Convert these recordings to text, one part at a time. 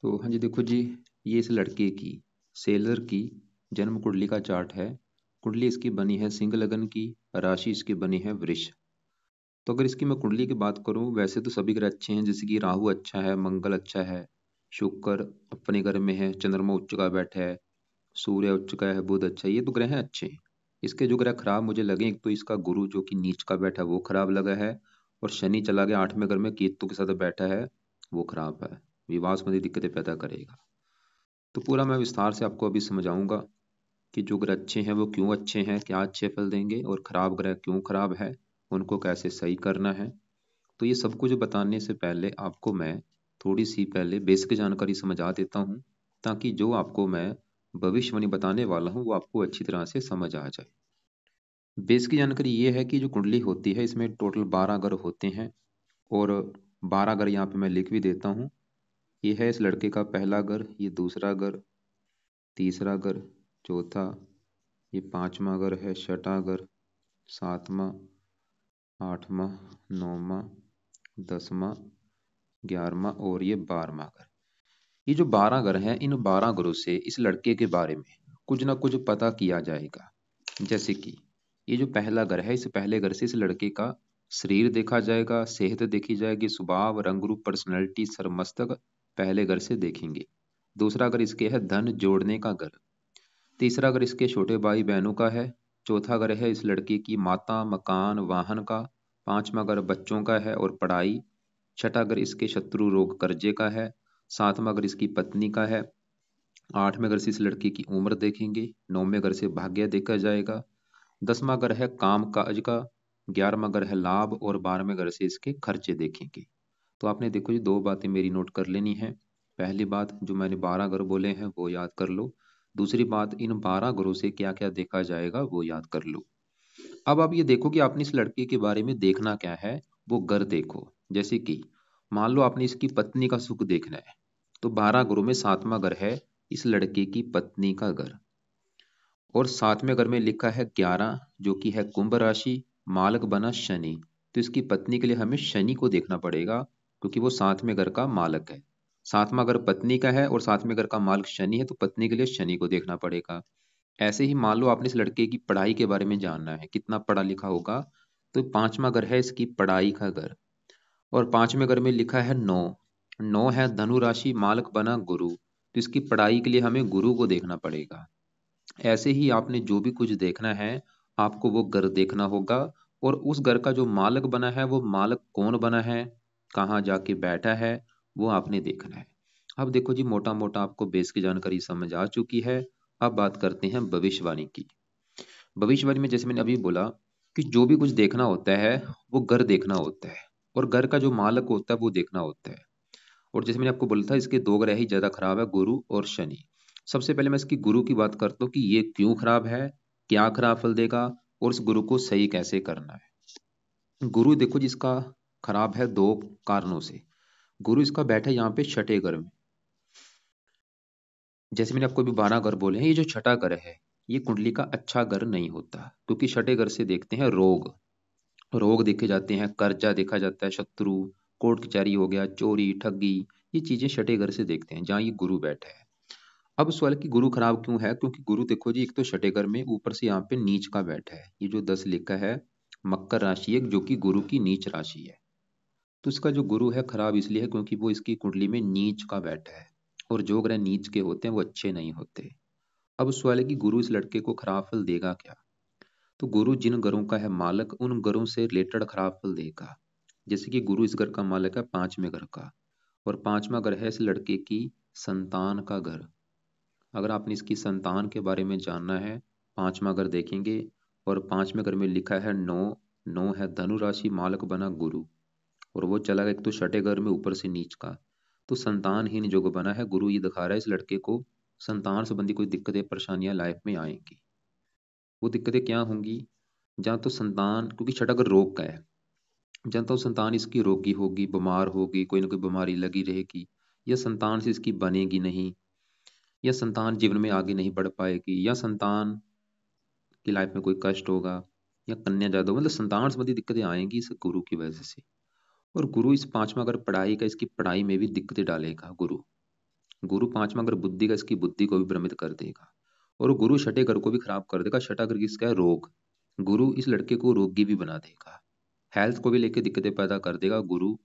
तो हाँ जी, देखो जी, ये इस लड़के की सेलर की जन्म कुंडली का चार्ट है। कुंडली इसकी बनी है सिंह लगन की, राशि इसकी बनी है वृष। तो अगर इसकी मैं कुंडली की बात करूं, वैसे तो सभी ग्रह अच्छे हैं, जैसे कि राहु अच्छा है, मंगल अच्छा है, शुक्र अपने घर में है, चंद्रमा उच्च का बैठा है, सूर्य उच्च का है, बुध अच्छा है, ये तो ग्रह हैं अच्छे। इसके जो ग्रह खराब मुझे लगे, एक तो इसका गुरु जो कि नीच का बैठा है वो खराब लगा है, और शनि चला गया 8वें घर में केतु के साथ बैठा है, वो खराब है, विवाह संबंधी दिक्कतें पैदा करेगा। तो पूरा मैं विस्तार से आपको अभी समझाऊंगा कि जो ग्रह अच्छे हैं वो क्यों अच्छे हैं, क्या अच्छे फल देंगे, और खराब ग्रह क्यों खराब है, उनको कैसे सही करना है। तो ये सब कुछ बताने से पहले आपको मैं थोड़ी सी पहले बेसिक जानकारी समझा देता हूँ, ताकि जो आपको मैं भविष्यवाणी बताने वाला हूँ वो आपको अच्छी तरह से समझ आ जाए। बेसिक जानकारी ये है कि जो कुंडली होती है इसमें टोटल 12 ग्रह होते हैं, और 12 ग्रह यहाँ पे मैं लिख भी देता हूँ। ये है इस लड़के का पहला घर, ये दूसरा घर, तीसरा घर, चौथा, ये पांचवा घर है, छठा घर, सातवां, आठवां, नौवां, दसवां, 11वां और ये 12वां घर। ये जो 12 घर हैं, इन 12 घरों से इस लड़के के बारे में कुछ ना कुछ पता किया जाएगा। जैसे कि ये जो पहला घर है, इस पहले घर से इस लड़के का शरीर देखा जाएगा, सेहत देखी जाएगी, स्वभाव, रंग रूप, पर्सनैलिटी, सर मस्तक पहले घर से देखेंगे। दूसरा घर इसके है धन जोड़ने का घर। तीसरा घर इसके छोटे भाई बहनों का है। चौथा घर है इस लड़के की माता, मकान, वाहन का। पांचवा घर बच्चों का है और पढ़ाई। छठा घर इसके शत्रु रोग कर्जे का है। सातवां घर इसकी पत्नी का है। आठवें घर से इस लड़के की उम्र देखेंगे। नौवें घर से भाग्य देखा जाएगा। 10वां घर है काम काज का। 11वां घर है लाभ, और 12वें घर से इसके खर्चे देखेंगे। तो आपने देखो ये दो बातें मेरी नोट कर लेनी है। पहली बात, जो मैंने 12 ग्रह बोले हैं वो याद कर लो। दूसरी बात, इन 12 ग्रहों से क्या क्या देखा जाएगा वो याद कर लो। अब आप ये देखो कि आपने इस लड़के के बारे में देखना क्या है, वो घर देखो। जैसे कि मान लो आपने इसकी पत्नी का सुख देखना है, तो 12 ग्रहों में 7वां घर है इस लड़के की पत्नी का घर। और 7वें घर में लिखा है 11, जो कि है कुंभ राशि, मालक बना शनि। तो इसकी पत्नी के लिए हमें शनि को देखना पड़ेगा, क्योंकि वो 7वें घर का मालक है। 7वां घर पत्नी का है और 7वें घर का मालक शनि है, तो पत्नी के लिए शनि को देखना पड़ेगा। ऐसे ही मान लो आपने इस लड़के की पढ़ाई के बारे में जानना है, कितना पढ़ा लिखा होगा, तो 5वां घर है इसकी पढ़ाई का घर। और 5वें घर में लिखा है 9। 9 है धनु राशि, मालक बना गुरु। तो इसकी पढ़ाई के लिए हमें गुरु को देखना पड़ेगा। ऐसे ही आपने जो भी कुछ देखना है, आपको वो घर देखना होगा। और उस घर का जो मालक बना है, वो मालक कौन बना है, कहाँ जाके बैठा है, वो आपने देखना है। अब देखो जी, मोटा मोटा आपको बेस की जानकारी समझ आ चुकी है। अब बात करते हैं भविष्यवाणी की। भविष्यवाणी में जैसे मैंने अभी बोला कि जो भी कुछ देखना होता है वो घर देखना होता है, और घर का जो मालक होता है वो देखना होता है। और जैसे मैंने आपको बोला था, इसके दो ग्रह ही ज्यादा खराब है, गुरु और शनि। सबसे पहले मैं इसकी गुरु की बात करता हूँ कि ये क्यों खराब है, क्या खराब फल देगा, और इस गुरु को सही कैसे करना है। गुरु देखो जिसका खराब है दो कारणों से। गुरु इसका बैठा है यहाँ पे छठे घर में। जैसे मैंने आपको अभी 12 घर बोले हैं, ये जो छठा घर है ये कुंडली का अच्छा घर नहीं होता, क्योंकि छठे घर से देखते हैं रोग। रोग देखे जाते हैं, कर्जा देखा जाता है, शत्रु, कोर्ट कचहरी हो गया, चोरी ठगी, ये चीजें छठे घर से देखते हैं जहाँ ये गुरु बैठा है। अब सवाल है कि गुरु खराब क्यों है, क्योंकि गुरु देखो जी, एक तो छठे घर में, ऊपर से यहाँ पे नीच का बैठा है। ये जो 10 लिखा है, मकर राशि है जो कि गुरु की नीच राशि है। तो इसका जो गुरु है खराब इसलिए है क्योंकि वो इसकी कुंडली में नीच का बैठा है, और जो ग्रह नीच के होते हैं वो अच्छे नहीं होते। अब सवाल है कि गुरु इस लड़के को खराब फल देगा क्या। तो गुरु जिन ग्रहों का है मालक, उन ग्रहों से रिलेटेड खराब फल देगा। जैसे कि गुरु इस घर का मालक है 5वें घर का, और 5वां घर है इस लड़के की संतान का घर। अगर आपने इसकी संतान के बारे में जानना है, 5वां घर देखेंगे। और 5वें घर में लिखा है 9। 9 है धनु राशि, मालक बना गुरु, और वो चला गया एक तो छठे घर में, ऊपर से नीच का। तो संतानहीन जो बना है, गुरु ये दिखा रहा है इस लड़के को संतान संबंधी कोई दिक्कतें परेशानियां लाइफ में आएंगी। वो दिक्कतें क्या होंगी, जहाँ तो संतान, क्योंकि छठा घर रोग का है, जहाँ तो संतान इसकी रोगी होगी, बीमार होगी, कोई ना कोई बीमारी लगी रहेगी, या संतान से इसकी बनेगी नहीं, या संतान जीवन में आगे नहीं बढ़ पाएगी, या संतान की लाइफ में कोई कष्ट होगा, या कन्या जादू, मतलब संतान संबंधी दिक्कतें आएंगी इस गुरु की वजह से। और गुरु इस 5वां अगर पढ़ाई का, इसकी पढ़ाई में भी दिक्कतें डालेगा गुरु। गुरु पांचवा घर बुद्धि का, इसकी बुद्धि को भी भ्रमित कर देगा। और गुरु छठे घर को भी खराब कर देगा। छठा घर किसका है? रोग। गुरु इस लड़के को रोगी भी बना देगा, हेल्थ को भी लेके दिक्कतें पैदा कर देगा गुरु।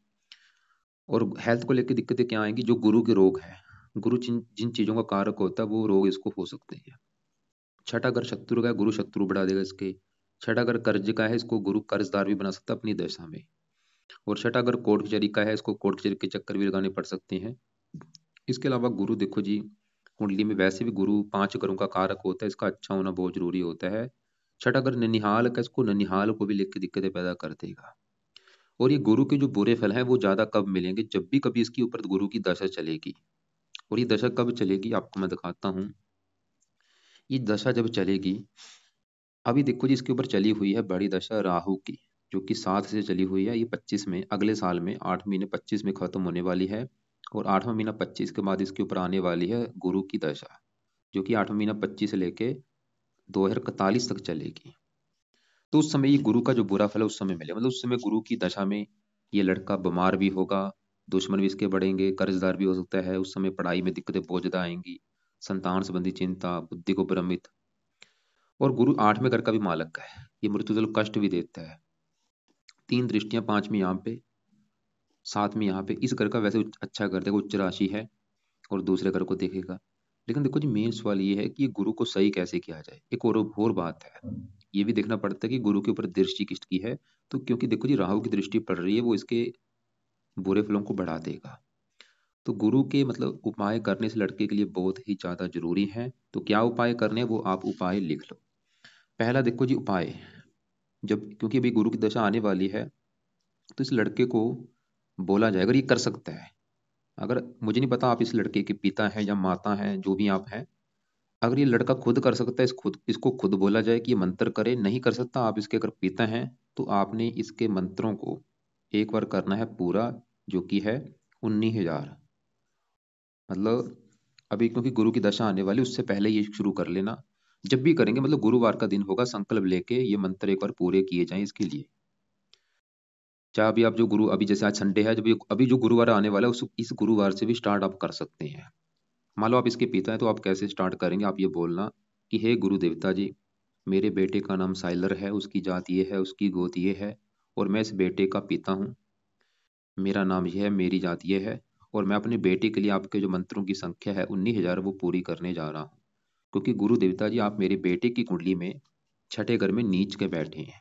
और हेल्थ को लेके दिक्कतें क्या आएंगी? जो गुरु के रोग है, गुरु जिन जिन चीजों का कारक होता है वो रोग इसको हो सकते हैं। छठा घर शत्रु का है, गुरु शत्रु बढ़ा देगा इसके। छठा घर कर्ज का है, इसको गुरु कर्जदार भी बना सकता है अपनी दशा में। और छठा घर कोर्ट कचहरी का है, इसको कोर्ट कचहरी के चक्कर भी लगाने पड़ सकते हैं। इसके अलावा गुरु देखो जी, कुंडली में वैसे भी गुरु पांच घरों का कारक होता है, इसका अच्छा होना बहुत जरूरी होता है। छठा घर ननिहाल का, इसको ननिहाल को भी लेकर दिक्कतें पैदा कर देगा। और ये गुरु के जो बुरे फल हैं वो ज्यादा कब मिलेंगे? जब भी कभी इसके ऊपर गुरु की दशा चलेगी। और ये दशा कब चलेगी आपको मैं दिखाता हूँ। ये दशा जब चलेगी, अभी देखो जी इसके ऊपर चली हुई है बड़ी दशा राहु की, जो कि 7 से चली हुई है। ये 25 में, अगले साल में 8 महीने 25 में खत्म होने वाली है। और 8वां महीना 25 के बाद इसके ऊपर आने वाली है गुरु की दशा, जो कि 8वां महीना 25 से लेके 2041 तक चलेगी। तो उस समय ये गुरु का जो बुरा फल है उस समय मिले, मतलब उस समय गुरु की दशा में ये लड़का बीमार भी होगा, दुश्मन भी इसके बढ़ेंगे, कर्जदार भी हो सकता है। उस समय पढ़ाई में दिक्कतें बहुत ज्यादा आएंगी, संतान संबंधी चिंता, बुद्धि को भ्रमित। और गुरु 8वें घर का भी मालक है, ये मृत्युदल कष्ट भी देता है। 3 दृष्टियां, 5वीं यहाँ पे, 7वीं यहाँ पे। इस घर का वैसे अच्छा कर देगा, उच्च राशि है, और दूसरे घर को देखेगा। लेकिन देखो जी मेन सवाल ये है कि ये गुरु को सही कैसे किया जाए। एक और बात है, ये भी देखना पड़ता है कि गुरु के ऊपर दृष्टि किसकी है। तो क्योंकि देखो जी राहु की दृष्टि पड़ रही है, वो इसके बुरे फलों को बढ़ा देगा। तो गुरु के मतलब उपाय करने से लड़के के लिए बहुत ही ज्यादा जरूरी है। तो क्या उपाय करने हैं वो आप उपाय लिख लो। पहला देखो जी उपाय, जब क्योंकि अभी गुरु की दशा आने वाली है, तो इस लड़के को बोला जाए, अगर ये कर सकता है, अगर मुझे नहीं पता आप इस लड़के के पिता हैं या माता हैं, जो भी आप हैं, अगर ये लड़का खुद कर सकता है, इसको खुद बोला जाए कि ये मंत्र करे। नहीं कर सकता, आप इसके अगर पिता हैं तो आपने इसके मंत्रों को एक बार करना है पूरा, जो कि है 19,000। मतलब अभी क्योंकि गुरु की दशा आने वाली, उससे पहले ये शुरू कर लेना। जब भी करेंगे, मतलब गुरुवार का दिन होगा, संकल्प लेके ये मंत्र एक बार पूरे किए जाएं इसके लिए। चाहे अभी आप जो गुरु, अभी जैसे आज संडे है, जब अभी जो गुरुवार आने वाला है उस इस गुरुवार से भी स्टार्ट आप कर सकते हैं। मान लो आप इसके पिता हैं, तो आप कैसे स्टार्ट करेंगे? आप ये बोलना कि हे गुरु देवता जी, मेरे बेटे का नाम साइलर है, उसकी जात ये है, उसकी गोत ये है, और मैं इस बेटे का पिता हूँ। मेरा नाम यह है, मेरी जात ये है, और मैं अपने बेटे के लिए आपके जो मंत्रों की संख्या है 19,000 वो पूरी करने जा रहा हूँ। क्योंकि गुरु देवता जी आप मेरे बेटे की कुंडली में छठे घर में नीच के बैठे हैं,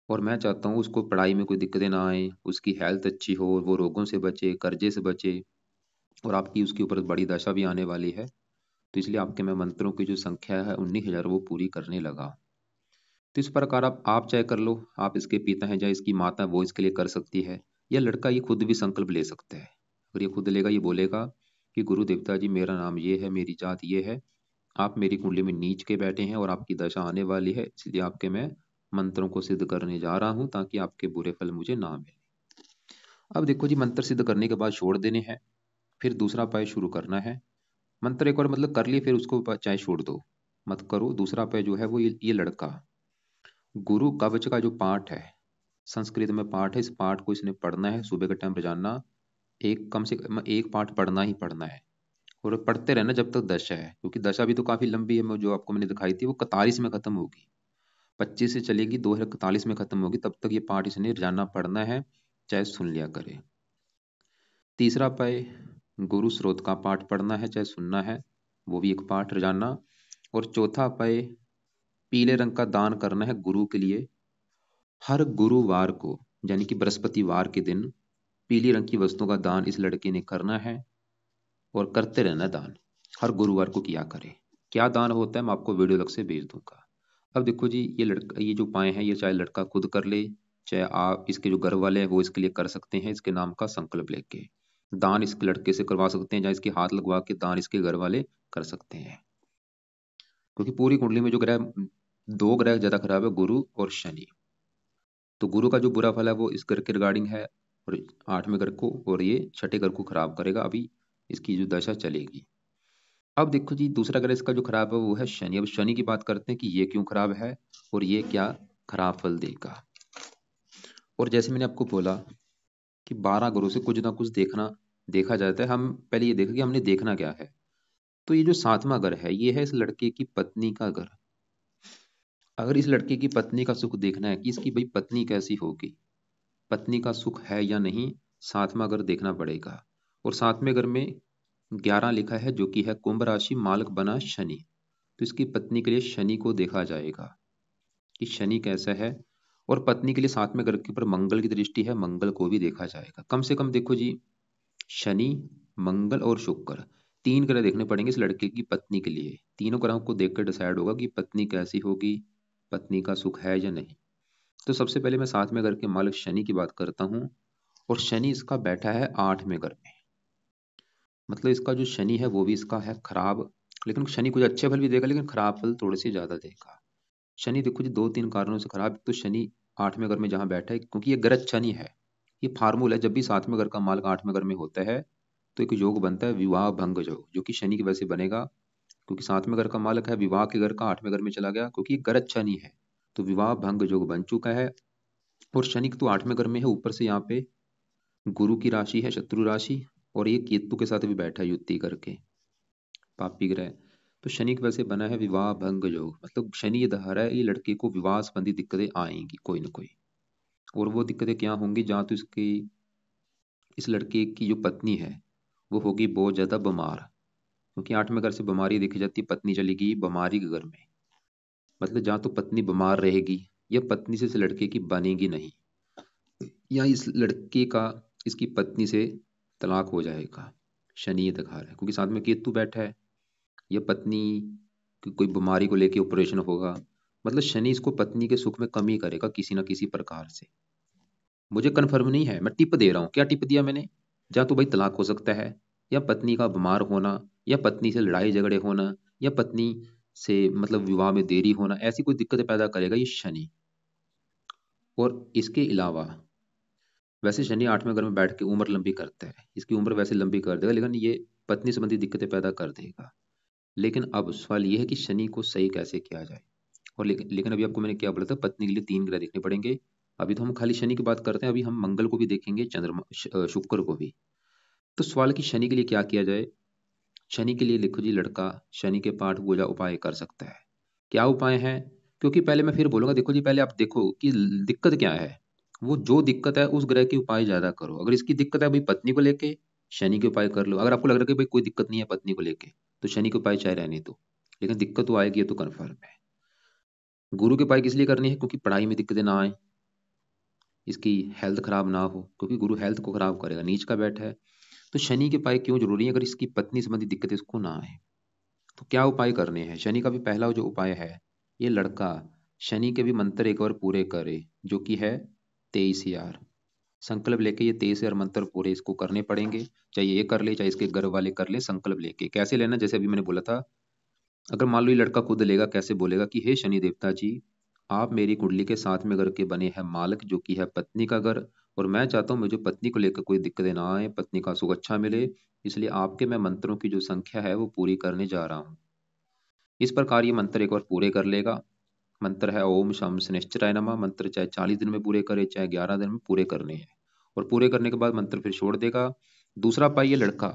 और मैं चाहता हूँ उसको पढ़ाई में कोई दिक्कतें ना आए, उसकी हेल्थ अच्छी हो, वो रोगों से बचे, कर्जे से बचे। और आपकी उसके ऊपर बड़ी दशा भी आने वाली है, तो इसलिए आपके मैं मंत्रों की जो संख्या है 19,000 वो पूरी करने लगा। तो इस प्रकार आप चाहे कर लो, आप इसके पिता हैं या इसकी माता, वो इसके लिए कर सकती है। या लड़का ये खुद भी संकल्प ले सकता है। और ये खुद लेगा, ये बोलेगा कि गुरु देवता जी मेरा नाम ये है, मेरी जात ये है, आप मेरी कुंडली में नीच के बैठे हैं और आपकी दशा आने वाली है, इसलिए आपके मैं मंत्रों को सिद्ध करने जा रहा हूं ताकि आपके बुरे फल मुझे ना मिले। अब देखो जी मंत्र सिद्ध करने के बाद छोड़ देने हैं, फिर दूसरा उपाय शुरू करना है। मंत्र एक बार मतलब कर लिए, फिर उसको चाहे छोड़ दो, मत करो। दूसरा उपाय जो है वो ये लड़का गुरु कवच का जो पाठ है, संस्कृत में पाठ है, इस पाठ को इसने पढ़ना है सुबह के टाइम रोजाना। एक कम से कम एक पाठ पढ़ना ही पढ़ना है, और पढ़ते रहना जब तक दशा है, क्योंकि दशा भी तो काफी लंबी है, जो आपको मैंने दिखाई थी वो 41 में खत्म होगी, 25 से चलेगी 2041 में खत्म होगी। तब तक ये पाठ इसने रोजाना पढ़ना है, चाहे सुन लिया करे। तीसरा पाए, गुरु स्रोत का पाठ पढ़ना है चाहे सुनना है, वो भी एक पाठ रोजाना। और चौथा पाए, पीले रंग का दान करना है गुरु के लिए। हर गुरुवार को, यानी कि बृहस्पतिवार के दिन, पीली रंग की वस्तुओं का दान इस लड़के ने करना है, और करते रहना दान, हर गुरुवार को किया करे। क्या दान होता है मैं आपको वीडियो लग से भेज दूंगा। अब देखो जी ये लड़का, ये जो उपाय हैं ये चाहे लड़का खुद कर ले, चाहे आप इसके जो घर वाले हैं वो इसके लिए कर सकते हैं, इसके नाम का संकल्प लेके। दान इस लड़के से करवा सकते हैं, या इसके हाथ लगवा के दान इसके घर वाले कर सकते हैं। क्योंकि पूरी कुंडली में जो ग्रह, दो ग्रह ज्यादा खराब है, गुरु और शनि। तो गुरु का जो बुरा फल है वो इस घर के रिगार्डिंग है, और 8वें घर को, और ये छठे घर को खराब करेगा अभी इसकी जो दशा चलेगी। अब देखो जी दूसरा ग्रह इसका जो खराब है वो है शनि। अब शनि की बात करते हैं कि ये क्यों खराब है और ये क्या खराब फल देगा। और जैसे मैंने आपको बोला कि 12 ग्रहों से कुछ ना कुछ देखना देखा जाता है। हम पहले ये देखें कि हमने देखना क्या है। तो ये जो सातवां घर है, ये है इस लड़के की पत्नी का घर। अगर इस लड़के की पत्नी का सुख देखना है कि इसकी भाई पत्नी कैसी होगी, पत्नी का सुख है या नहीं, सातवां घर देखना पड़ेगा। और सातवें घर में 11 लिखा है, जो कि है कुंभ राशि, मालक बना शनि। तो इसकी पत्नी के लिए शनि को देखा जाएगा कि शनि कैसा है। और पत्नी के लिए सातवें घर के ऊपर मंगल की दृष्टि है, मंगल को भी देखा जाएगा। कम से कम देखो जी, शनि, मंगल और शुक्र, 3 ग्रह देखने पड़ेंगे इस लड़के की पत्नी के लिए। तीनों ग्रहों को देखकर डिसाइड होगा कि पत्नी कैसी होगी, पत्नी का सुख है या नहीं। तो सबसे पहले मैं सातवें घर के मालिक शनि की बात करता हूँ। और शनि इसका बैठा है 8वें घर में। मतलब इसका जो शनि है वो भी इसका है खराब। लेकिन शनि कुछ अच्छे फल भी देगा, लेकिन खराब फल थोड़े से ज्यादा देगा। शनि देखो जी 2-3 कारणों से खराब। तो शनि 8वें घर में जहां बैठा है, क्योंकि ये ग्रह शनि है, ये फार्मूला है, जब भी 7वें घर का मालक 8वें घर में होता है तो एक योग बनता है विवाह भंग योग, जो कि शनि की वजह से बनेगा। क्योंकि 7वें घर का मालक है विवाह के घर का, 8वें घर में चला गया, क्योंकि ये ग्रह शनि है, तो विवाह भंग योग बन चुका है। और शनि तो 8वें घर में है, ऊपर से यहाँ पे गुरु की राशि है शत्रु राशि, और ये केतु के साथ भी बैठा है युति करके, पापी ग्रह। तो शनि की वजह से बना है विवाह भंग योग। मतलब शनि ये धारा है, ये लड़के को विवाह संबंधी दिक्कतें आएंगी कोई ना कोई। और वो दिक्कतें क्या होंगी, जहाँ तो इसकी, इस लड़के की जो पत्नी है वो होगी बहुत ज्यादा बीमार। क्योंकि 8वें घर से बीमारी देखी जाती है, पत्नी चलेगी बीमारी के घर में। मतलब जहाँ तो पत्नी बीमार रहेगी, या पत्नी से इस लड़के की बनेगी नहीं, या इस लड़के का इसकी पत्नी से तलाक हो जाएगा। शनि ये दिखा रहा है, क्योंकि साथ में केतु बैठा है, या पत्नी की कोई बीमारी को लेके ऑपरेशन होगा। मतलब शनि इसको पत्नी के सुख में कमी करेगा किसी ना किसी प्रकार से। मुझे कन्फर्म नहीं है, मैं टिप दे रहा हूँ। क्या टिप दिया मैंने? या तो भाई तलाक हो सकता है, या पत्नी का बीमार होना, या पत्नी से लड़ाई झगड़े होना, या पत्नी से मतलब विवाह में देरी होना, ऐसी कोई दिक्कतें पैदा करेगा ये शनि। और इसके अलावा वैसे शनि 8वें घर में बैठ के उम्र लंबी करता है, इसकी उम्र वैसे लंबी कर देगा, लेकिन ये पत्नी संबंधी दिक्कतें पैदा कर देगा। लेकिन अब सवाल ये है कि शनि को सही कैसे किया जाए। और लेकिन अभी आपको मैंने क्या बोला था, पत्नी के लिए 3 ग्रह देखने पड़ेंगे। अभी तो हम खाली शनि की बात करते हैं, अभी हम मंगल को भी देखेंगे, चंद्रमा शुक्र को भी। तो सवाल है कि शनि के लिए क्या किया जाए। शनि के लिए लिखो जी, लड़का शनि के पाठ पूजा उपाय कर सकता है। क्या उपाय है? क्योंकि पहले मैं फिर बोलूंगा, देखो जी पहले आप देखो कि दिक्कत क्या है। वो जो दिक्कत है उस ग्रह के उपाय ज्यादा करो। अगर इसकी दिक्कत है भाई पत्नी को लेके, शनि के उपाय कर लो। अगर आपको लग रहा है कि भाई कोई दिक्कत नहीं है पत्नी को लेके, तो शनि के उपाय चाहे रहने दो। लेकिन दिक्कत तो आएगी, ये तो कन्फर्म है। गुरु के उपाय किस लिए करनी है? क्योंकि पढ़ाई में दिक्कतें ना आए, इसकी हेल्थ खराब ना हो, क्योंकि गुरु हेल्थ को खराब करेगा, नीच का बैठा है। तो शनि के उपाय क्यों जरूरी है? अगर इसकी पत्नी संबंधी दिक्कत इसको ना आए, तो क्या उपाय करने हैं? शनि का भी पहला जो उपाय है, ये लड़का शनि के भी मंत्र एक बार पूरे करे, जो कि है 23,000। संकल्प लेके ये 23,000 मंत्र पूरे इसको करने पड़ेंगे। चाहे ये कर ले, चाहे इसके घर वाले कर ले, संकल्प लेके। कैसे लेना? जैसे अभी मैंने बोला था, अगर मान लो ये लड़का खुद लेगा, कैसे बोलेगा कि हे शनि देवता जी, आप मेरी कुंडली के 7वें घर के बने हैं मालक, जो कि है पत्नी का घर। और मैं चाहता हूँ मुझे पत्नी को लेकर कोई दिक्कतें ना आए, पत्नी का सुख अच्छा मिले। इसलिए आपके मैं मंत्रों की जो संख्या है वो पूरी करने जा रहा हूँ। इस प्रकार ये मंत्र एक बार पूरे कर लेगा। मंत्र है ओम शम शनिश्चराय नमः। मंत्र चाहे 40 दिन में पूरे करे, चाहे 11 दिन में पूरे करने हैं। और पूरे करने के बाद मंत्र फिर छोड़ देगा। दूसरा पाई, ये लड़का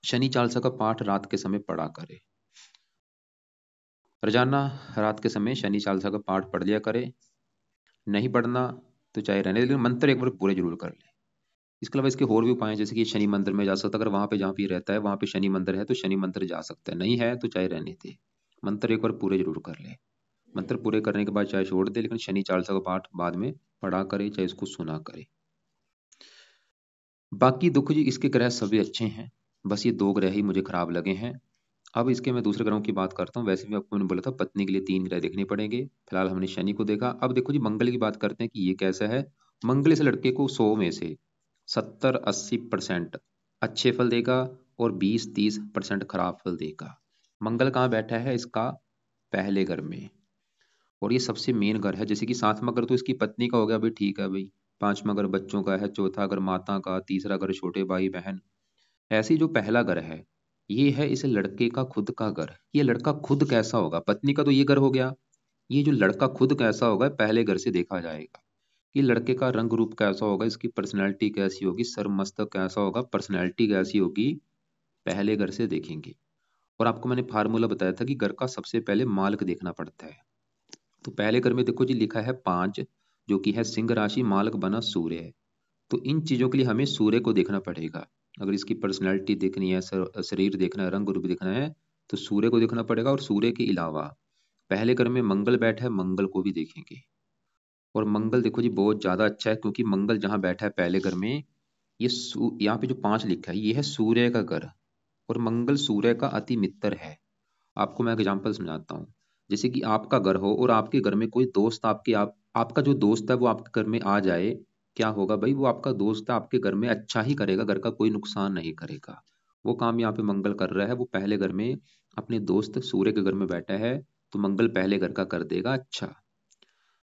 शनि चालीसा का पाठ रात के समय पढ़ा करे। रोजाना रात के समय शनि चालीसा का पाठ पढ़ लिया करे। नहीं पढ़ना तो चाहे रहने दे, लेकिन मंत्र एक बार पूरे जरूर कर ले। इसके अलावा इसके और भी उपाय हैं, जैसे कि शनि मंदिर में जा सकता है। अगर वहां पे जहाँ पे ये रहता है वहां पे शनि मंदिर है तो शनि मंदिर जा सकता है, नहीं है तो चाहे रहने दे। मंत्र एक बार पूरे जरूर कर ले। मंत्र पूरे करने के बाद चाहे छोड़ दे, लेकिन शनि चालीसा का पाठ बाद में पढ़ा करे, चाहे इसको सुना करे। बाकी देखो जी इसके ग्रह सभी अच्छे हैं, बस ये 2 ग्रह ही मुझे खराब लगे हैं। अब इसके मैं दूसरे ग्रहों की बात करता हूँ। वैसे भी आपको मैंने बोला था पत्नी के लिए 3 ग्रह देखने पड़ेंगे। फिलहाल हमने शनि को देखा। अब देखो जी मंगल की बात करते हैं कि ये कैसा है। मंगल इस लड़के को 100 में से 70-80% अच्छे फल देगा, और 20-30% खराब फल देगा। मंगल कहाँ बैठा है? इसका पहले घर में। और ये सबसे मेन घर है। जैसे कि 7वां घर तो इसकी पत्नी का हो गया, भाई ठीक है भाई। 5वां घर बच्चों का है, चौथा घर माता का, तीसरा घर छोटे भाई बहन। ऐसे ही जो पहला घर है, ये है इस लड़के का खुद का घर। ये लड़का खुद कैसा होगा? पत्नी का तो ये घर हो गया, ये जो लड़का खुद कैसा होगा पहले घर से देखा जाएगा। कि लड़के का रंग रूप कैसा होगा, इसकी पर्सनैलिटी कैसी होगी, सरमस्तक कैसा होगा, पर्सनैलिटी कैसी होगी, पहले घर से देखेंगे। और आपको मैंने फार्मूला बताया था कि घर का सबसे पहले मालक देखना पड़ता है। तो पहले घर में देखो जी लिखा है 5, जो कि है सिंह राशि, मालक बना सूर्य है। तो इन चीजों के लिए हमें सूर्य को देखना पड़ेगा। अगर इसकी पर्सनैलिटी देखनी है, शरीर देखना है, रंग रूप देखना है, तो सूर्य को देखना पड़ेगा। और सूर्य के अलावा पहले घर में मंगल बैठा है, मंगल को भी देखेंगे। और मंगल देखो जी बहुत ज्यादा अच्छा है, क्योंकि मंगल जहां बैठा है पहले घर में, ये यहाँ पे जो 5 लिखा है ये है सूर्य का घर। और मंगल सूर्य का अति मित्र है। आपको मैं एग्जांपल समझाता हूँ। जैसे कि आपका घर हो और आपके घर में कोई दोस्त आपका जो दोस्त है वो आपके घर में आ जाए, क्या होगा भाई, वो आपका दोस्त है, आपके घर में अच्छा ही करेगा, घर का कोई नुकसान नहीं करेगा। वो काम यहाँ पे मंगल कर रहा है, वो पहले घर में अपने दोस्त सूर्य के घर में बैठा है, तो मंगल पहले घर का कर देगा अच्छा।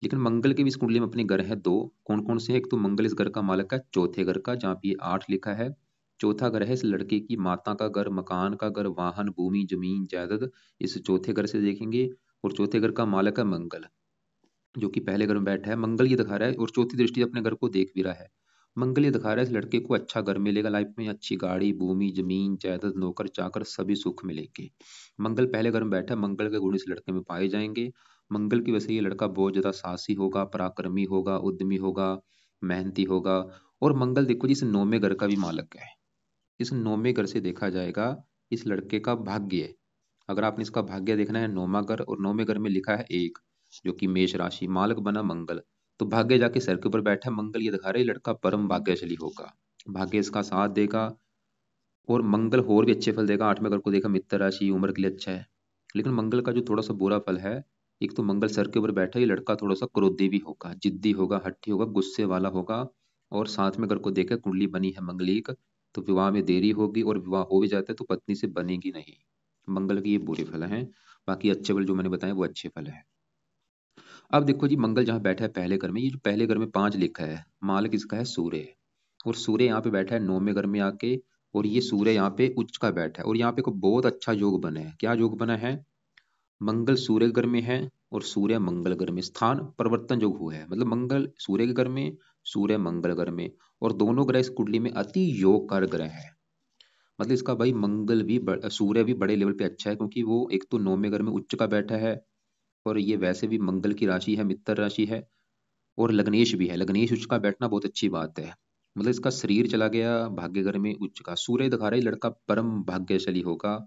लेकिन मंगल के भी इस कुंडली में अपने घर है 2। कौन कौन से हैं? एक तो मंगल इस घर का मालक है चौथे घर का, जहाँ पे ये 8 लिखा है। चौथा घर है इस लड़के की माता का घर, मकान का घर, वाहन, भूमि, जमीन, जायदाद, इस चौथे घर से देखेंगे। और चौथे घर का मालक है मंगल, जो कि पहले घर में बैठा है। मंगल ये दिखा रहा है और चौथी दृष्टि से अपने घर को देख भी रहा है। मंगल ये दिखा रहा है इस लड़के को अच्छा घर मिलेगा लाइफ में, अच्छी गाड़ी, भूमि, जमीन, जायदाद, नौकर चाकर, सभी सुख मिलेंगे। मंगल पहले घर में बैठा है, मंगल के गुण इस लड़के में पाए जाएंगे। मंगल की वजह से ये लड़का बहुत ज्यादा साहसी होगा, पराक्रमी होगा, उद्यमी होगा, मेहनती होगा। और मंगल देखो जी इस 9वें घर का भी मालक है। इस 9वें घर से देखा जाएगा इस लड़के का भाग्य। अगर आपने इसका भाग्य देखना है 9वां घर, और 9वें घर में लिखा है 1, जो कि मेष राशि, मालक बना मंगल, तो भाग्य जाके सर के ऊपर बैठा है। मंगल ये दिखा रहा है लड़का परम भाग्यशाली होगा, भाग्य इसका साथ देगा। और मंगल और भी अच्छे फल देगा। 8वें घर को देखा, मित्र राशि, उम्र के लिए अच्छा है। लेकिन मंगल का जो थोड़ा सा बुरा फल है, एक तो मंगल सर के ऊपर बैठा, ये लड़का थोड़ा सा क्रोधी भी होगा, जिद्दी होगा, हट्टी होगा, गुस्से वाला होगा। और 7वें घर को देखा, कुंडली बनी है मंगलिक, तो विवाह में देरी होगी, और विवाह हो भी जाता है तो पत्नी से बनेगी नहीं। मंगल के ये बुरे फल हैं। बाकी अच्छे फल जो मैंने बताए वो अच्छे फल हैं। अब देखो जी मंगल जहाँ बैठा है पहले घर में, ये जो पहले घर में 5 लिखा है, मालक इसका है सूर्य। और सूर्य यहाँ पे बैठा है 9वें घर में आके। और ये सूर्य यहाँ पे उच्च का बैठा है, और यहाँ पे को बहुत अच्छा योग बना है। क्या योग बना है? मंगल सूर्य घर में है और सूर्य मंगल घर में, स्थान परिवर्तन योग हुआ है। मतलब मंगल सूर्य के घर में, सूर्य मंगल घर में। और दोनों ग्रह इस कुंडली में अति योगकार ग्रह है। मतलब इसका भाई मंगल भी सूर्य भी बड़े लेवल पे अच्छा है, क्योंकि वो एक तो 9वें घर में उच्च का बैठा है, और ये वैसे भी मंगल की राशि है, मित्र राशि है। और लग्नेश भी है, लग्नेश उच्च का बैठना बहुत अच्छी बात है। मतलब इसका शरीर चला गया भाग्य घर में उच्च का। सूर्य दिखा रहा है लड़का परम भाग्यशाली होगा।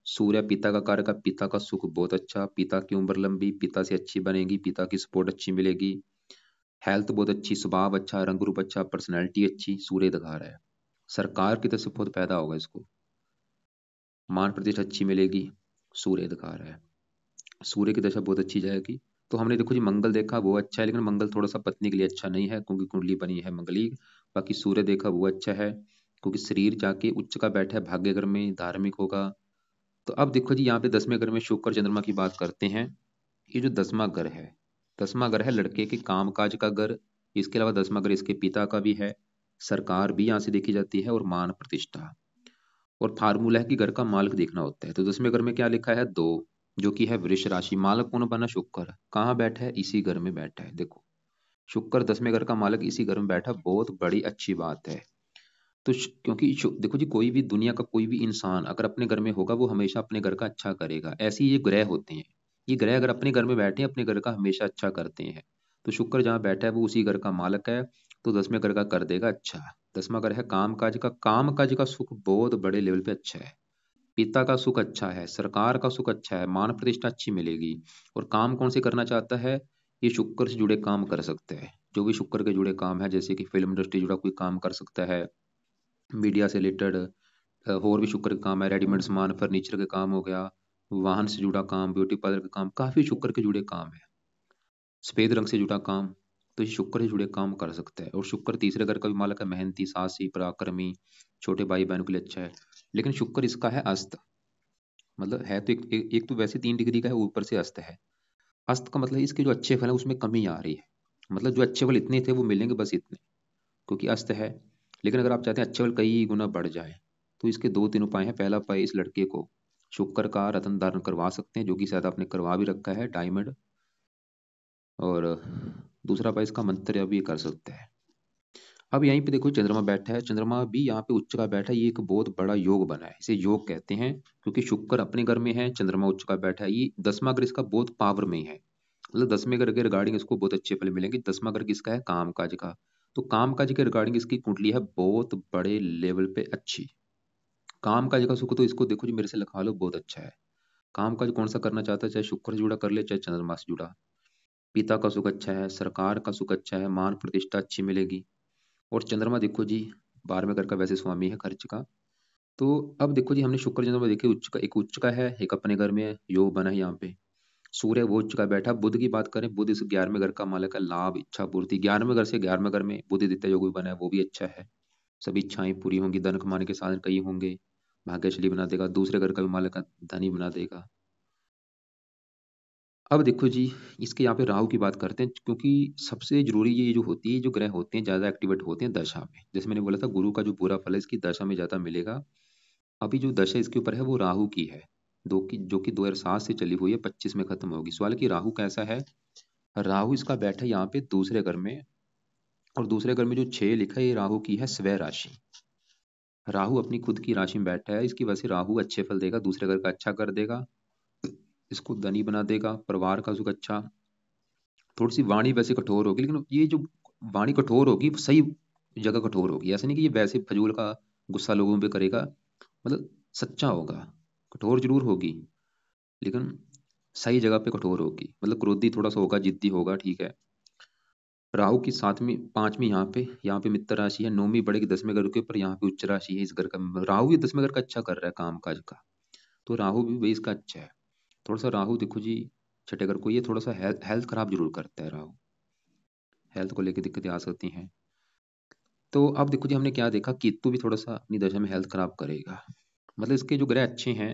सूर्य पिता का कारक है, पिता का सुख बहुत अच्छा, पिता की उम्र लंबी, पिता से अच्छी बनेगी, पिता की सपोर्ट अच्छी मिलेगी, हेल्थ बहुत अच्छी, स्वभाव अच्छा, रंग रूप अच्छा, पर्सनैलिटी अच्छी, सूर्य दिखा रहा है। सरकार की तरफ से बहुत पैदा होगा इसको, मान प्रतिष्ठा अच्छी मिलेगी, सूर्य दिखा रहा है। सूर्य की दशा बहुत अच्छी जाएगी। तो हमने देखो जी मंगल देखा वो अच्छा है, लेकिन मंगल थोड़ा सा पत्नी के लिए अच्छा नहीं है, क्योंकि कुंडली बनी है मंगली। बाकी सूर्य देखा वो अच्छा है, क्योंकि शरीर जाके उच्च का बैठा है, भाग्य घर में, धार्मिक होगा। तो अब देखो जी यहाँ पे 10वें घर में शुक्र चंद्रमा की बात करते हैं। ये जो 10वां घर है, 10वां घर है लड़के के काम काज का घर। इसके अलावा 10वां घर इसके पिता का भी है, सरकार भी यहाँ से देखी जाती है, और मान प्रतिष्ठा। और फार्मूला है कि घर का मालिक देखना होता है। तो 10वें घर में क्या लिखा है? 2, जो कि है वृष राशि, मालक कौन बना? शुक्र। कहाँ बैठा है? इसी घर में बैठा है। देखो शुक्र 10वें घर का मालिक इसी घर में बैठा, बहुत बड़ी अच्छी बात है। तो क्योंकि देखो जी कोई भी दुनिया का कोई भी इंसान अगर अपने घर में होगा, वो हमेशा अपने घर का अच्छा करेगा। ऐसे ही ये ग्रह होते हैं, ये ग्रह अगर अपने घर में बैठे हैं, अपने घर का हमेशा अच्छा करते हैं। तो शुक्र जहाँ बैठा है वो उसी घर का मालक है, तो 10वें घर का कर देगा अच्छा। 10वां घर है काम काज का, काम काज का सुख बहुत बड़े लेवल पे अच्छा है, पिता का सुख अच्छा है, सरकार का सुख अच्छा है, मान प्रतिष्ठा अच्छी मिलेगी। और काम कौन से करना चाहता है? ये शुक्र से जुड़े काम कर सकते हैं। जो भी शुक्र के जुड़े काम है, जैसे कि फिल्म इंडस्ट्री जुड़ा कोई काम कर सकता है, मीडिया से रिलेटेड, और भी शुक्र का काम है, रेडीमेड सामान, फर्नीचर का काम हो गया, वाहन से जुड़ा काम, ब्यूटी पार्लर का काम, काफी शुक्र के जुड़े काम है। सफेद रंग से जुड़ा काम, तो ये शुक्र से जुड़े काम कर सकता है। और शुक्र तीसरे घर का भी मालक है, मेहनती, साहसी, पराक्रमी, छोटे भाई बहनों के लिए अच्छा है। लेकिन शुक्र इसका है अस्त, मतलब है तो एक तो वैसे 3 डिग्री का है, ऊपर से अस्त है। अस्त का मतलब इसके जो अच्छे फल है उसमें कमी आ रही है। मतलब जो अच्छे फल इतने थे वो मिलेंगे बस इतने, क्योंकि अस्त है। लेकिन अगर आप चाहते हैं अच्छे फल कई गुना बढ़ जाए, तो इसके 2-3 उपाय हैं। पहला उपाय, इस लड़के को शुक्र का रत्न धारण करवा सकते हैं, जो कि शायद आपने करवा भी रखा है, डायमंड। और दूसरा भाई इसका मंत्र अब ये कर सकते हैं। अब यहीं पे देखो चंद्रमा बैठा है, चंद्रमा भी यहाँ पे उच्च का बैठा है, ये एक बहुत बड़ा योग बना है, इसे योग कहते हैं क्योंकि शुक्र अपने घर में है, चंद्रमा उच्च का बैठा है, ये 10वां घर इसका बहुत पावर में है, मतलब 10वें घर के रिगार्डिंग इसको बहुत अच्छे फल मिलेंगे। 10वां घर किसका है? काम काज का। तो काम काज के रिगार्डिंग इसकी कुंडली है बहुत बड़े लेवल पे अच्छी। काम काज का सुख तो इसको देखो जी मेरे से लिखा लो बहुत अच्छा है। काम काज कौन सा करना चाहता है, चाहे शुक्र से जुड़ा कर ले चाहे चंद्रमा से जुड़ा। पिता का सुख अच्छा है, सरकार का सुख अच्छा है, मान प्रतिष्ठा अच्छी मिलेगी। और चंद्रमा देखो जी 12वें घर का वैसे स्वामी है खर्च का। तो अब देखो जी हमने शुक्र चंद्रमा देखे, उच्च का एक उच्च का है, एक अपने घर में है, योग बना है यहाँ पे। सूर्य वो उच्च का बैठा। बुध की बात करें, बुध इस 11वें घर का मालक है, लाभ इच्छा पूर्ति। 11वें घर से 11वें घर में बुध दित्य योग भी बना है, वो भी अच्छा है, सभी इच्छाएं पूरी होंगी, धन कमाने के साधन कई होंगे, भाग्यशाली बना देगा। दूसरे घर का भी मालक है, धनी बना देगा। अब देखो जी इसके यहाँ पे राहु की बात करते हैं, क्योंकि सबसे जरूरी ये जो होती है, जो ग्रह होते हैं ज्यादा एक्टिवेट होते हैं दशा में। जैसे मैंने बोला था गुरु का जो बुरा फल है इसकी दशा में ज्यादा मिलेगा। अभी जो दशा इसके ऊपर है वो राहु की है, जो कि 2007 से चली हुई है, 25 में खत्म होगी। सवाल कि राहु कैसा है। राहु इसका बैठा है यहाँ पे दूसरे घर में, और दूसरे घर में जो 6 लिखा है ये राहु की है स्वय राशि। राहु अपनी खुद की राशि में बैठा है, इसकी वजह से राहु अच्छे फल देगा, दूसरे घर का अच्छा कर देगा, इसको धनी बना देगा, परिवार का सुख अच्छा। थोड़ी सी वाणी वैसे कठोर होगी, लेकिन ये जो वाणी कठोर होगी वो सही जगह कठोर होगी, ऐसा नहीं कि ये वैसे फजूल का गुस्सा लोगों पे करेगा, मतलब सच्चा होगा। कठोर जरूर होगी लेकिन सही जगह पे कठोर होगी, मतलब क्रोधी थोड़ा सा होगा, जिद्दी होगा, ठीक है। राहु की 7वीं 5वीं यहाँ पे मित्र राशि है, 9वीं बढ़ेगी 10वें घर के ऊपर, यहाँ पे उच्च राशि है इस घर का। राहु भी 10वें घर का अच्छा कर रहा है काम काज का, तो राहु भी बेस का अच्छा है। थोड़ा सा राहु देखो जी छठे घर को, ये थोड़ा सा हेल्थ खराब जरूर करता है राहु, हेल्थ को लेकर दिक्कतें आ सकती हैं। तो अब देखो जी हमने क्या देखा, केतु भी थोड़ा सा अपनी दशा में हेल्थ खराब करेगा। मतलब इसके जो ग्रह अच्छे हैं,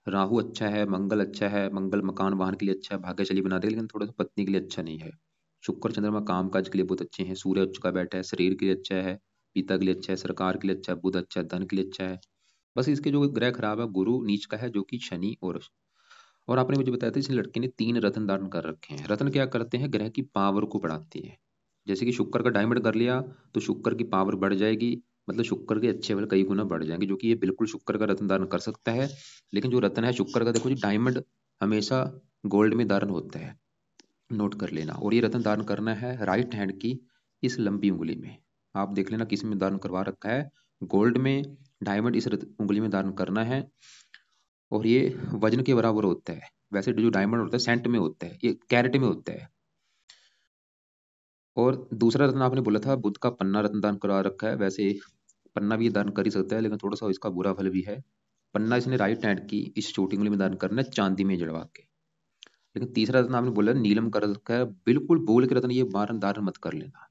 राहु अच्छा है, मंगल अच्छा है, मंगल मकान वाहन के लिए अच्छा है, भाग्यशाली बना देगा, लेकिन थोड़ा सा पत्नी के लिए अच्छा नहीं है। शुक्र चंद्रमा काम काज के लिए बहुत अच्छे हैं, सूर्य उच्च का बैठा है, शरीर के लिए अच्छा है, पिता के लिए अच्छा है, सरकार के लिए अच्छा है, बुध अच्छा है, धन के लिए अच्छा है। बस इसके जो ग्रह खराब है, गुरु नीच का है जो कि शनि। और आपने मुझे बताया था इस लड़के ने 3 रत्न धारण कर रखे हैं। रत्न क्या करते हैं, ग्रह की पावर को बढ़ाते हैं। जैसे कि शुक्र का डायमंड कर लिया तो शुक्र की पावर बढ़ जाएगी, मतलब शुक्र के अच्छे बल कई गुना बढ़ जाएंगे, जो कि ये बिल्कुल शुक्र का रत्न धारण कर सकता है। लेकिन जो रत्न है शुक्र का, देखो जी डायमंड हमेशा गोल्ड में धारण होता है, नोट कर लेना। और ये रत्न धारण करना है राइट हैंड की इस लंबी उंगली में। आप देख लेना किस में धारण करवा रखा है, गोल्ड में डायमंड इस उंगली में धारण करना है। और ये वजन के बराबर होता है। वैसे जो डायमंड होता है सेंट में होता है, ये कैरेट में होता है। और दूसरा रत्न आपने बोला था बुध का पन्ना रत्न दान करा रखा है, वैसे पन्ना भी दान कर ही सकता है, लेकिन थोड़ा सा इसका बुरा फल भी है। पन्ना इसने राइट हैंड की इस छोटी उंगली में दान करना है, चांदी में जड़वा के। लेकिन तीसरा रत्न आपने बोला नीलम कर रखा है, बिल्कुल बोल के रत्न ये बारन दान मत कर लेना,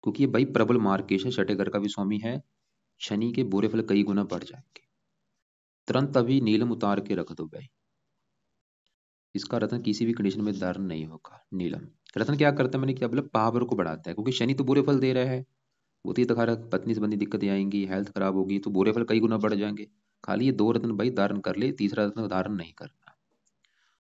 क्योंकि ये भाई प्रबल मार्केश है, छठे घर का भी स्वामी है। शनि के बुरे फल कई गुना बढ़ जाएंगे। तुरंत अभी नीलम उतार के रख दो भाई, इसका रत्न किसी भी कंडीशन में धारण नहीं होगा। नीलम रत्न क्या करता है, मैंने क्या बोला, पावर को बढ़ाता है, क्योंकि शनि तो बुरे फल दे रहा है। वो तो ये दिखा रहा है पत्नी संबंधी दिक्कतें आएंगी, हेल्थ खराब होगी, तो बुरे फल कई गुना बढ़ जाएंगे। खाली ये 2 रत्न भाई धारण कर ले, तीसरा रत्न धारण नहीं करना।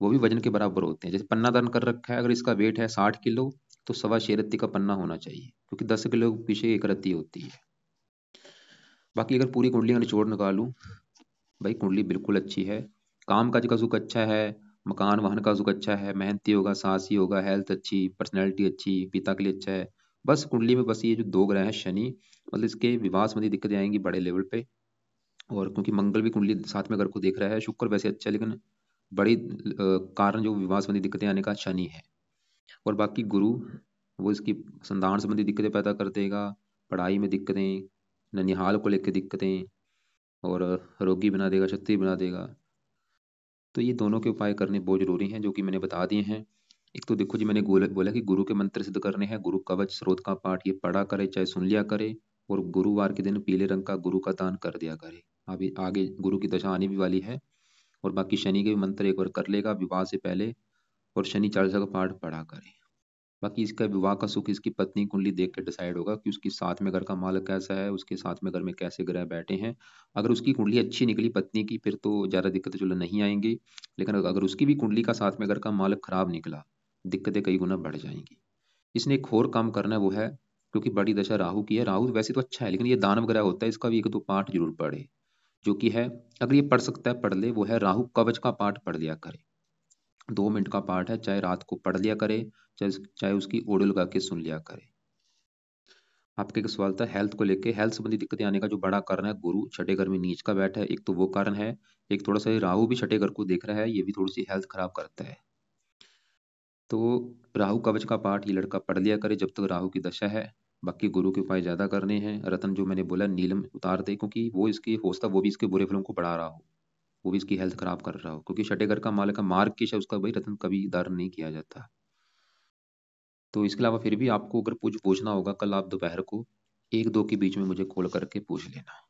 वो भी वजन के बराबर होते हैं। जैसे पन्ना धारण कर रखा है, अगर इसका वेट है 60 किलो, तो 6.25 रत्ती का पन्ना होना चाहिए, क्योंकि 10 किलो के पीछे 1 रत्ती होती है। बाकी अगर पूरी कुंडली का निचोड़ निकालूं, भाई कुंडली बिल्कुल अच्छी है, काम काज का सुख अच्छा है, मकान वाहन का सुख अच्छा है, मेहनती होगा, साहसी होगा, हेल्थ अच्छी, पर्सनैलिटी अच्छी, पिता के लिए अच्छा है। बस कुंडली में बस ये जो 2 ग्रह हैं शनि, मतलब इसके विवाह संबंधी दिक्कतें आएंगी बड़े लेवल पे। और क्योंकि मंगल भी कुंडली 7वें घर को देख रहा है, शुक्र वैसे अच्छा है, लेकिन बड़ी कारण जो विवाह संबंधी दिक्कतें आने का शनि है। और बाकी गुरु वो इसकी संतान संबंधी दिक्कतें पैदा कर देगा, पढ़ाई में दिक्कतें, ननिहाल को लेकर दिक्कतें, और रोगी बना देगा, क्षत्रिय बना देगा। तो ये दोनों के उपाय करने बहुत जरूरी हैं, जो कि मैंने बता दिए हैं। एक तो देखो जी मैंने बोला कि गुरु के मंत्र सिद्ध करने हैं, गुरु कवच स्रोत का पाठ ये पढ़ा करे चाहे सुन लिया करे, और गुरुवार के दिन पीले रंग का गुरु का दान कर दिया करे। अभी आगे गुरु की दशा आने भी वाली है। और बाकी शनि के भी मंत्र एक बार कर लेगा विवाह से पहले, और शनि चालीसा का पाठ पढ़ा करे। बाकी इसका विवाह का सुख इसकी पत्नी कुंडली देख के डिसाइड होगा कि उसकी 7वें घर का मालक कैसा है, उसके 7वें घर में कैसे ग्रह बैठे हैं। अगर उसकी कुंडली अच्छी निकली पत्नी की, फिर तो ज्यादा दिक्कतें चलो नहीं आएंगी। लेकिन अगर उसकी भी कुंडली का 7वें घर का मालक खराब निकला, दिक्कतें कई गुना बढ़ जाएंगी। इसने एक और काम करना है, वो है क्योंकि बड़ी दशा राहु की है, राहु वैसे तो अच्छा है लेकिन ये दानव ग्रह होता है, इसका भी एक दो पाठ जरूर पढ़े, जो कि है, अगर ये पढ़ सकता है पढ़ ले, वो है राहु कवच का पाठ पढ़ लिया करे। 2 मिनट का पाठ है, चाहे रात को पढ़ लिया करे, चाहे चाहे उसकी ऑडियो लगा के सुन लिया करे। आपका एक सवाल था हेल्थ को लेके, हेल्थ संबंधी दिक्कतें आने का जो बड़ा कारण है, गुरु छठे घर में नीच का बैठा है, एक तो वो कारण है, एक थोड़ा सा ये राहु भी छठे घर को देख रहा है, ये भी थोड़ी सी हेल्थ खराब करता है। तो राहु कवच का पाठ ये लड़का पढ़ लिया करे जब तक राहु की दशा है। बाकी गुरु के उपाय ज्यादा करने हैं, रतन जो मैंने बोला नीलम उतार दे, क्योंकि वो इसकी होता वो भी इसके बुरे फलों को बढ़ा रहा हो, वो भी इसकी हेल्थ खराब कर रहा हो, क्योंकि छठे घर का मालिक का मार्ग किश है उसका, भाई रतन कभी दान नहीं किया जाता। तो इसके अलावा फिर भी आपको अगर कुछ पूछना होगा, कल आप दोपहर को 1-2 के बीच में मुझे कॉल करके पूछ लेना।